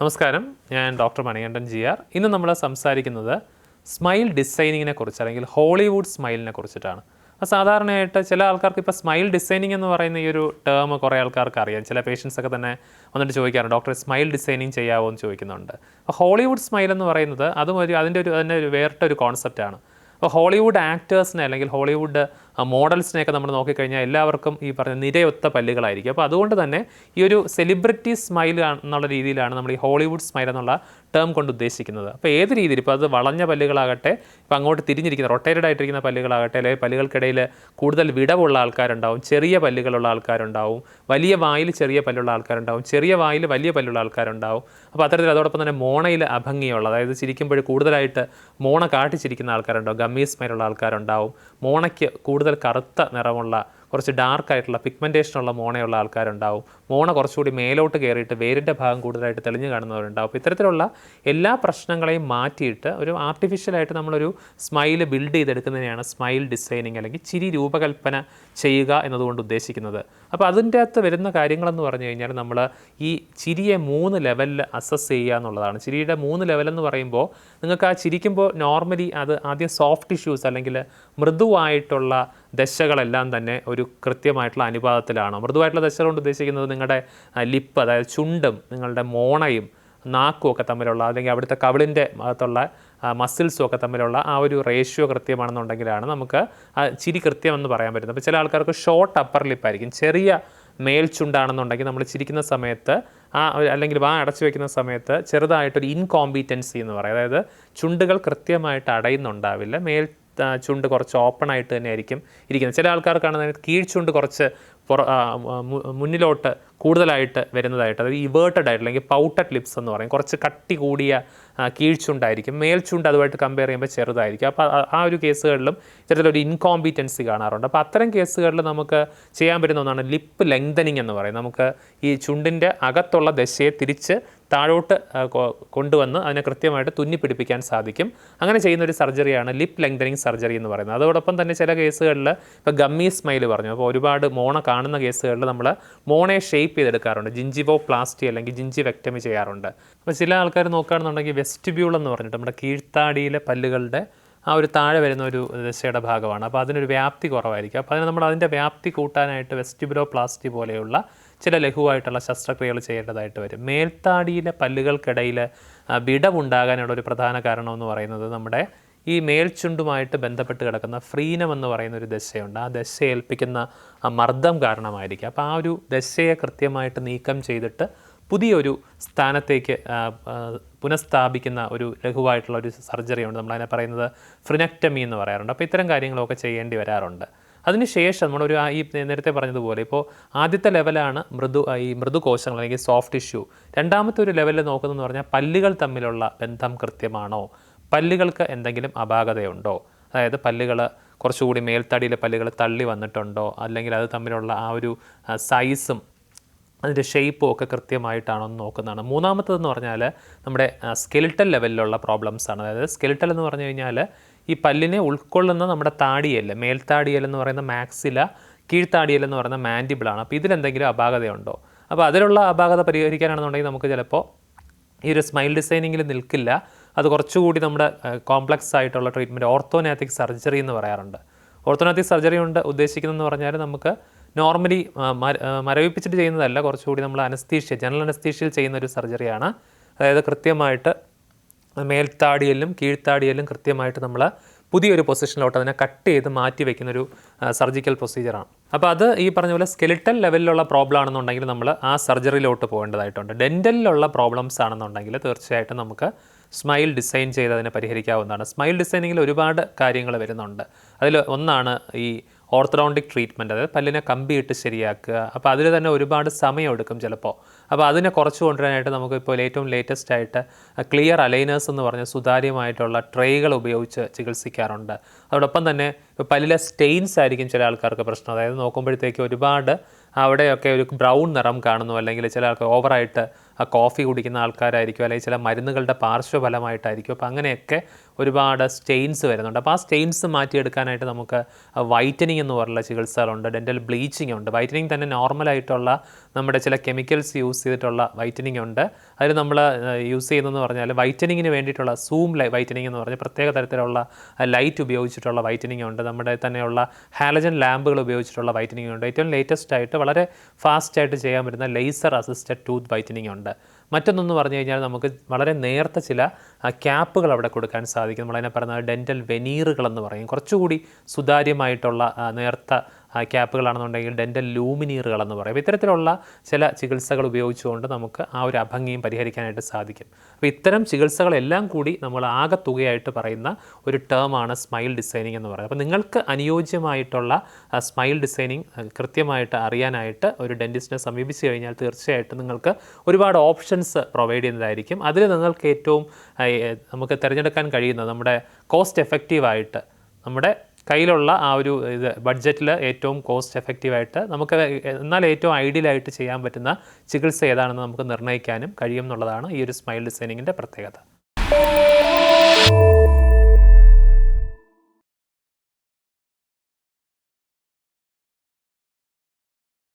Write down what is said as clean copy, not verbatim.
നമസ്കാരം, ഞാൻ ഡോക്ടർ മണികണ്ഠൻ ജി.ആർ. ഇന്ന് നമ്മൾ സംസാരിക്കുന്നത് സ്മൈൽ ഡിസൈനിങ്ങിനെ കുറിച്ച് അല്ലെങ്കിൽ ഹോളിവുഡ് സ്മൈലിനെ കുറിച്ചിട്ടാണ്. അപ്പോൾ സാധാരണയായിട്ട് ചില ആൾക്കാർക്ക് ഇപ്പോൾ സ്മൈൽ ഡിസൈനിങ് എന്ന് പറയുന്ന ഈ ഒരു ടേം കുറേ ആൾക്കാർക്ക് അറിയാം. ചില പേഷ്യൻസ് ഒക്കെ തന്നെ വന്നിട്ട് ചോദിക്കാറുണ്ട്, ഡോക്ടർ സ്മൈൽ ഡിസൈനിങ് ചെയ്യാമോ എന്ന് ചോദിക്കുന്നുണ്ട്. അപ്പോൾ ഹോളിവുഡ് സ്മൈൽ എന്ന് പറയുന്നത് അതും അതിൻ്റെ ഒരു വേറിട്ടൊരു കോൺസെപ്റ്റാണ്. അപ്പോൾ ഹോളിവുഡ് ആക്ടേഴ്സിനെ അല്ലെങ്കിൽ ഹോളിവുഡ് മോഡൽസിനെയൊക്കെ നമ്മൾ നോക്കിക്കഴിഞ്ഞാൽ എല്ലാവർക്കും ഈ പറഞ്ഞ നിരയൊത്ത പല്ലുകളായിരിക്കും. അപ്പോൾ അതുകൊണ്ട് തന്നെ ഈ ഒരു സെലിബ്രിറ്റി സ്മൈൽ എന്നുള്ള രീതിയിലാണ് നമ്മൾ ഈ ഹോളിവുഡ് സ്മൈൽ എന്നുള്ള ടേം കൊണ്ട് ഉദ്ദേശിക്കുന്നത്. അപ്പോൾ ഏത് രീതിയിൽ, ഇപ്പോൾ അത് വളഞ്ഞ പല്ലുകളാകട്ടെ, ഇപ്പോൾ അങ്ങോട്ട് തിരിഞ്ഞിരിക്കുന്ന റൊട്ടേറ്റഡ് ആയിട്ടിരിക്കുന്ന പല്ലുകളാകട്ടെ, അല്ലെങ്കിൽ പല്ലുകൾക്കിടയിൽ കൂടുതൽ വിടവുള്ള ആൾക്കാരുണ്ടാവും, ചെറിയ പല്ലുകളുള്ള ആൾക്കാരുണ്ടാവും, വലിയ വായിൽ ചെറിയ പല്ലുള്ള ആൾക്കാരുണ്ടാവും, ചെറിയ വായിൽ വലിയ പല്ലുള്ള ആൾക്കാരുണ്ടാവും. അപ്പോൾ അത്തരത്തിൽ അതോടൊപ്പം തന്നെ മോണയിൽ അഭംഗിയുള്ള, അതായത് ചിരിക്കുമ്പോൾ കൂടുതലായിട്ട് മോണ കാട്ടിച്ചിരിക്കുന്ന ആൾക്കാരുണ്ടാവും, ഗമ്മി സ്മൈലുള്ള ആൾക്കാരുണ്ടാവും, മോണയ്ക്ക് കൂടുതൽ കറുത്ത നിറമുള്ള കുറച്ച് ഡാർക്കായിട്ടുള്ള പിഗ്മെൻറ്റേഷനുള്ള മോണയുള്ള ആൾക്കാരുണ്ടാവും, മോണ കുറച്ചുകൂടി മേലോട്ട് കയറിയിട്ട് വേരിൻ്റെ ഭാഗം കൂടുതലായിട്ട് തെളിഞ്ഞു കാണുന്നവരുണ്ടാവും. അപ്പോൾ ഇത്തരത്തിലുള്ള എല്ലാ പ്രശ്നങ്ങളെയും മാറ്റിയിട്ട് ഒരു ആർട്ടിഫിഷ്യലായിട്ട് നമ്മളൊരു സ്മൈൽ ബിൽഡ് ചെയ്തെടുക്കുന്നതിനെയാണ് സ്മൈൽ ഡിസൈനിങ് അല്ലെങ്കിൽ ചിരി രൂപകൽപ്പന ചെയ്യുക എന്നതുകൊണ്ട് ഉദ്ദേശിക്കുന്നത്. അപ്പോൾ അതിൻ്റെ അകത്ത് വരുന്ന കാര്യങ്ങളെന്ന് പറഞ്ഞു കഴിഞ്ഞാൽ നമ്മൾ ഈ ചിരിയെ 3 ലെവലിൽ അസസ് ചെയ്യുക എന്നുള്ളതാണ്. ചിരിയുടെ 3 ലെവലെന്ന് പറയുമ്പോൾ നിങ്ങൾക്ക് ആ ചിരിക്കുമ്പോൾ നോർമലി അത് ആദ്യം സോഫ്റ്റ് ടിഷ്യൂസ് അല്ലെങ്കിൽ മൃദുവായിട്ടുള്ള ദശകളെല്ലാം തന്നെ ഒരു കൃത്യമായിട്ടുള്ള അനുപാതത്തിലാണ്. മൃദുവായിട്ടുള്ള ദശകൾ കൊണ്ട് ഉദ്ദേശിക്കുന്നത് നിങ്ങളുടെ ലിപ്പ്, അതായത് ചുണ്ടും നിങ്ങളുടെ മോണയും നാക്കും ഒക്കെ തമ്മിലുള്ള, അല്ലെങ്കിൽ അവിടുത്തെ കവിളിൻ്റെ ഭാഗത്തുള്ള മസിൽസും ഒക്കെ തമ്മിലുള്ള ആ ഒരു റേഷ്യോ കൃത്യമാണെന്നുണ്ടെങ്കിലാണ് നമുക്ക് ചിരി കൃത്യമെന്ന് പറയാൻ പറ്റുന്നത്. അപ്പോൾ ചില ആൾക്കാർക്ക് ഷോർട്ട് അപ്പർ ലിപ്പായിരിക്കും, ചെറിയ മേൽചുണ്ടാണെന്നുണ്ടെങ്കിൽ നമ്മൾ ചിരിക്കുന്ന സമയത്ത് അല്ലെങ്കിൽ വാ അടച്ചു വയ്ക്കുന്ന സമയത്ത് ചെറുതായിട്ടൊരു ഇൻകോമ്പീറ്റൻസി എന്ന് പറയും, അതായത് ചുണ്ടുകൾ കൃത്യമായിട്ട് അടയുന്നുണ്ടാവില്ല, ചുണ്ട് കുറച്ച് ഓപ്പൺ ആയിട്ട് തന്നെ ആയിരിക്കും ഇരിക്കുന്നത്. ചില ആൾക്കാർക്കാണ് കീഴ്ചുണ്ട് കുറച്ച് മുന്നിലോട്ട് കൂടുതലായിട്ട് വരുന്നതായിട്ട്, അതായത് ഇവേർട്ടഡ് ആയിട്ട് അല്ലെങ്കിൽ പൗട്ടഡ് ലിപ്സ് എന്ന് പറയും, കുറച്ച് കട്ടി കൂടിയ കീഴ്ചുണ്ടായിരിക്കും, മേൽചുണ്ട് അതുമായിട്ട് കമ്പയർ ചെയ്യുമ്പോൾ ചെറുതായിരിക്കും. അപ്പോൾ ആ ഒരു കേസുകളിലും ഇത്തരത്തിലൊരു ഇൻകോമ്പീറ്റൻസി കാണാറുണ്ട്. അപ്പോൾ അത്തരം കേസുകളിൽ നമുക്ക് ചെയ്യാൻ പറ്റുന്ന ഒന്നാണ് ലിപ്പ് ലെങ്തനിങ് എന്ന് പറയും. നമുക്ക് ഈ ചുണ്ടിൻ്റെ അകത്തുള്ള ദശയെ തിരിച്ച് താഴോട്ട് കൊണ്ടുവന്ന് അതിനെ കൃത്യമായിട്ട് തുന്നിപ്പിടിപ്പിക്കാൻ സാധിക്കും. അങ്ങനെ ചെയ്യുന്ന ഒരു സർജറിയാണ് ലിപ്പ് ലെങ്തനിങ് സർജറി എന്ന് പറയുന്നത്. അതോടൊപ്പം തന്നെ ചില കേസുകളിൽ ഇപ്പോൾ ഗമ്മി സ്മൈൽ പറഞ്ഞു, അപ്പോൾ ഒരുപാട് മോണ കാണുന്ന കേസുകളിൽ നമ്മൾ മോണയെ ഷേപ്പ് ചെയ്തെടുക്കാറുണ്ട്, ജിഞ്ചിവോ പ്ലാസ്റ്റി അല്ലെങ്കിൽ ജിഞ്ചിവെക്ടമി ചെയ്യാറുണ്ട്. അപ്പോൾ ചില ആൾക്കാർ നോക്കുകയാണെന്നുണ്ടെങ്കിൽ വെസ്റ്റിബ്യൂൾ എന്ന് പറഞ്ഞിട്ട് നമ്മുടെ കീഴ്ത്താടിയിലെ പല്ലുകളുടെ ആ ഒരു താഴെ വരുന്ന ഒരു ദശയുടെ ഭാഗമാണ്. അപ്പോൾ അതിനൊരു വ്യാപ്തി കുറവായിരിക്കും. അപ്പോൾ അതിന് നമ്മൾ അതിൻ്റെ വ്യാപ്തി കൂട്ടാനായിട്ട് വെസ്റ്റിബ്യുലോ പ്ലാസ്റ്റി പോലെയുള്ള ചില ലഘുവായിട്ടുള്ള ശസ്ത്രക്രിയകൾ ചെയ്യേണ്ടതായിട്ട് വരും. മേൽത്താടിയിലെ പല്ലുകൾക്കിടയിൽ വിടവുണ്ടാകാനുള്ള ഒരു പ്രധാന കാരണം എന്ന് പറയുന്നത് നമ്മുടെ ഈ മേൽചുണ്ടുമായിട്ട് ബന്ധപ്പെട്ട് കിടക്കുന്ന ഫ്രീനം എന്ന് പറയുന്ന ഒരു ദശയുണ്ട്. ആ ദശ ഏൽപ്പിക്കുന്ന മർദ്ദം കാരണമായിരിക്കും. അപ്പോൾ ആ ഒരു ദശയെ കൃത്യമായിട്ട് നീക്കം ചെയ്തിട്ട് പുതിയൊരു സ്ഥാനത്തേക്ക് പുനഃസ്ഥാപിക്കുന്ന ഒരു ലഘുവായിട്ടുള്ള ഒരു സർജറിയുണ്ട്. നമ്മളതിനെ പറയുന്നത് ഫ്രിനെക്ടമി എന്ന് പറയാറുണ്ട്. അപ്പോൾ ഇത്തരം കാര്യങ്ങളൊക്കെ ചെയ്യേണ്ടി വരാറുണ്ട്. അതിനുശേഷം നമ്മളൊരു ഈ നേരത്തെ പറഞ്ഞതുപോലെ ഇപ്പോൾ ആദ്യത്തെ ലെവലാണ് മൃദുകോശങ്ങൾ അല്ലെങ്കിൽ സോഫ്റ്റ് ടിഷ്യൂ. രണ്ടാമത്തെ ഒരു ലെവലിൽ നോക്കുന്നതെന്ന് പറഞ്ഞാൽ പല്ലുകൾ തമ്മിലുള്ള ബന്ധം കൃത്യമാണോ, പല്ലുകൾക്ക് എന്തെങ്കിലും അപാകതയുണ്ടോ, അതായത് പല്ലുകൾ കുറച്ചുകൂടി മേൽത്തടിയിലെ പല്ലുകൾ തള്ളി വന്നിട്ടുണ്ടോ, അല്ലെങ്കിൽ അത് തമ്മിലുള്ള ആ ഒരു സൈസും അതിൻ്റെ ഷേപ്പും ഒക്കെ കൃത്യമായിട്ടാണോ എന്ന് നോക്കുന്നതാണ്. മൂന്നാമത്തതെന്ന് പറഞ്ഞാൽ നമ്മുടെ സ്കെലിറ്റൽ ലെവലിലുള്ള പ്രോബ്ലംസാണ്. അതായത് സ്കെലിറ്റൽ എന്ന് പറഞ്ഞു കഴിഞ്ഞാൽ ഈ പല്ലിനെ ഉൾക്കൊള്ളുന്ന നമ്മുടെ താടിയല്, മേൽത്താടിയൽ എന്ന് പറയുന്ന മാക്സില, കീഴ്ത്താടിയൽ എന്ന് പറയുന്ന മാൻഡിബിളാണ്. അപ്പോൾ ഇതിലെന്തെങ്കിലും അപാകതയുണ്ടോ? അപ്പോൾ അതിലുള്ള അപാകത പരിഹരിക്കാനാണെന്നുണ്ടെങ്കിൽ നമുക്ക് ചിലപ്പോൾ ഈ ഒരു സ്മൈൽ ഡിസൈനിങ്ങിൽ നിൽക്കില്ല, അത് കുറച്ചുകൂടി നമ്മുടെ കോംപ്ലക്സ് ആയിട്ടുള്ള ട്രീറ്റ്മെൻറ്റ് ഓർത്തോനാറ്റിക് സർജറി എന്ന് പറയാറുണ്ട്. ഓർത്തോനാറ്റിക് സർജറി കൊണ്ട് ഉദ്ദേശിക്കുന്നതെന്ന് പറഞ്ഞാൽ നമുക്ക് നോർമലി മരവിപ്പിച്ചിട്ട് ചെയ്യുന്നതല്ല, കുറച്ചുകൂടി നമ്മൾ അനസ്തീഷ്യ, ജനറൽ അനസ്തീഷ്യയിൽ ചെയ്യുന്ന ഒരു സർജറിയാണ്. അതായത് കൃത്യമായിട്ട് മേൽത്താടിയലും കീഴ്ത്താടിയലും കൃത്യമായിട്ട് നമ്മൾ പുതിയൊരു പൊസിഷനിലോട്ട് അതിനെ കട്ട് ചെയ്ത് മാറ്റി വയ്ക്കുന്നൊരു സർജിക്കൽ പ്രൊസീജിയറാണ്. അപ്പോൾ അത് ഈ പറഞ്ഞ പോലെ സ്കെലിറ്റൽ ലെവലിലുള്ള പ്രോബ്ലം ആണെന്നുണ്ടെങ്കിൽ നമ്മൾ ആ സർജറിയിലോട്ട് പോകേണ്ടതായിട്ടുണ്ട്. ഡെൻ്റലിലുള്ള പ്രോബ്ലംസ് ആണെന്നുണ്ടെങ്കിൽ തീർച്ചയായിട്ടും നമുക്ക് സ്മൈൽ ഡിസൈൻ ചെയ്ത് അതിനെ പരിഹരിക്കാവുന്നതാണ്. സ്മൈൽ ഡിസൈനിങ്ങിൽ ഒരുപാട് കാര്യങ്ങൾ വരുന്നുണ്ട്. അതിൽ ഒന്നാണ് ഈ ഓർത്തഡോണ്ടിക് ട്രീറ്റ്മെൻറ്റ്, അതായത് പല്ലിനെ കമ്പിയിട്ട് ശരിയാക്കുക. അപ്പോൾ അതിൽ തന്നെ ഒരുപാട് സമയമെടുക്കും ചിലപ്പോൾ. അപ്പോൾ അതിനെ കുറച്ച് കൊണ്ടുവരാനായിട്ട് നമുക്കിപ്പോൾ ഏറ്റവും ലേറ്റസ്റ്റ് ആയിട്ട് ക്ലിയർ അലൈനേഴ്സ് എന്ന് പറഞ്ഞ സുതാര്യമായിട്ടുള്ള ട്രേകൾ ഉപയോഗിച്ച് ചികിത്സിക്കാറുണ്ട്. അതോടൊപ്പം തന്നെ പല്ലിലെ സ്റ്റെയിൻസ് ആയിരിക്കും ചില ആൾക്കാർക്ക് പ്രശ്നം, അതായത് നോക്കുമ്പോഴത്തേക്ക് ഒരുപാട് അവിടെയൊക്കെ ഒരു ബ്രൗൺ നിറം കാണുന്നു, അല്ലെങ്കിൽ ചില ആൾക്ക് ഓവറായിട്ട് കോഫി കുടിക്കുന്ന ആൾക്കാരായിരിക്കും, അല്ലെങ്കിൽ ചില മരുന്നുകളുടെ പാർശ്വഫലമായിട്ടായിരിക്കും. അപ്പോൾ അങ്ങനെയൊക്കെ ഒരുപാട് സ്റ്റെയിൻസ് വരുന്നുണ്ട്. അപ്പോൾ ആ സ്റ്റെയിൻസ് മാറ്റിയെടുക്കാനായിട്ട് നമുക്ക് വൈറ്റനിങ് എന്ന് പറഞ്ഞുള്ള ചികിത്സകളുണ്ട്, ഡെൻ്റൽ ബ്ലീച്ചിങ് ഉണ്ട്. വൈറ്റനിങ് തന്നെ നോർമലായിട്ടുള്ള നമ്മുടെ ചില കെമിക്കൽസ് യൂസ് ചെയ്തിട്ടുള്ള വൈറ്റനിങ് ഉണ്ട്. അതിൽ നമ്മൾ യൂസ് ചെയ്യുന്നതെന്ന് പറഞ്ഞാൽ വൈറ്റനിങ്ങിന് വേണ്ടിയിട്ടുള്ള സൂം വൈറ്റനിങ് എന്ന് പറഞ്ഞാൽ പ്രത്യേക തരത്തിലുള്ള ലൈറ്റ് ഉപയോഗിച്ചിട്ടുള്ള വൈറ്റനിങ് ഉണ്ട്. നമ്മുടെ തന്നെയുള്ള ഹാലജൻ ലാമ്പുകൾ ഉപയോഗിച്ചിട്ടുള്ള വൈറ്റനിങ് ഉണ്ട്. ഏറ്റവും ലേറ്റസ്റ്റ് ആയിട്ട് വളരെ ഫാസ്റ്റായിട്ട് ചെയ്യാൻ പറ്റുന്ന ലേസർ അസിസ്റ്റഡ് ടൂത്ത് വൈറ്റനിങ് ഉണ്ട്. മറ്റൊന്നെന്ന് പറഞ്ഞു കഴിഞ്ഞാൽ നമുക്ക് വളരെ നേർത്ത ചില ക്യാപ്പുകൾ അവിടെ കൊടുക്കാൻ സാധിക്കും. നമ്മളതിനെ പറയുന്നത് ഡെൻറ്റൽ വെനീറുകളെന്ന് പറയും. കുറച്ചുകൂടി സുതാര്യമായിട്ടുള്ള നേർത്ത ക്യാപ്പുകളാണെന്നുണ്ടെങ്കിൽ ഡെൻറ്റൽ ലൂമിനീറുകളെന്ന് പറയും. അപ്പോൾ ഇത്തരത്തിലുള്ള ചില ചികിത്സകൾ ഉപയോഗിച്ചുകൊണ്ട് നമുക്ക് ആ ഒരു അഭംഗിയും പരിഹരിക്കാനായിട്ട് സാധിക്കും. അപ്പോൾ ഇത്തരം ചികിത്സകളെല്ലാം കൂടി നമ്മൾ ആകെ തുകയായിട്ട് പറയുന്ന ഒരു ടേമാണ് സ്മൈൽ ഡിസൈനിങ് എന്ന് പറയുന്നത്. അപ്പോൾ നിങ്ങൾക്ക് അനുയോജ്യമായിട്ടുള്ള സ്മൈൽ ഡിസൈനിങ് കൃത്യമായിട്ട് അറിയാനായിട്ട് ഒരു ഡെൻറ്റിസ്റ്റിനെ സമീപിച്ച് കഴിഞ്ഞാൽ തീർച്ചയായിട്ടും നിങ്ങൾക്ക് ഒരുപാട് ഓപ്ഷൻസ് പ്രൊവൈഡ് ചെയ്യുന്നതായിരിക്കും. അതിൽ നിങ്ങൾക്ക് ഏറ്റവും നമുക്ക് തിരഞ്ഞെടുക്കാൻ കഴിയുന്നത് നമ്മുടെ കോസ്റ്റ് എഫക്റ്റീവായിട്ട് നമ്മുടെ കയ്യിലുള്ള ആ ഒരു ബഡ്ജറ്റിൽ ഏറ്റവും കോസ്റ്റ് എഫക്റ്റീവായിട്ട് നമുക്ക് എന്നാൽ ഏറ്റവും ഐഡിയലായിട്ട് ചെയ്യാൻ പറ്റുന്ന ചികിത്സ ഏതാണെന്ന് നമുക്ക് നിർണ്ണയിക്കാനും കഴിയും എന്നുള്ളതാണ് ഈ ഒരു സ്മൈൽ ഡിസൈനിങ്ങിൻ്റെ പ്രത്യേകത.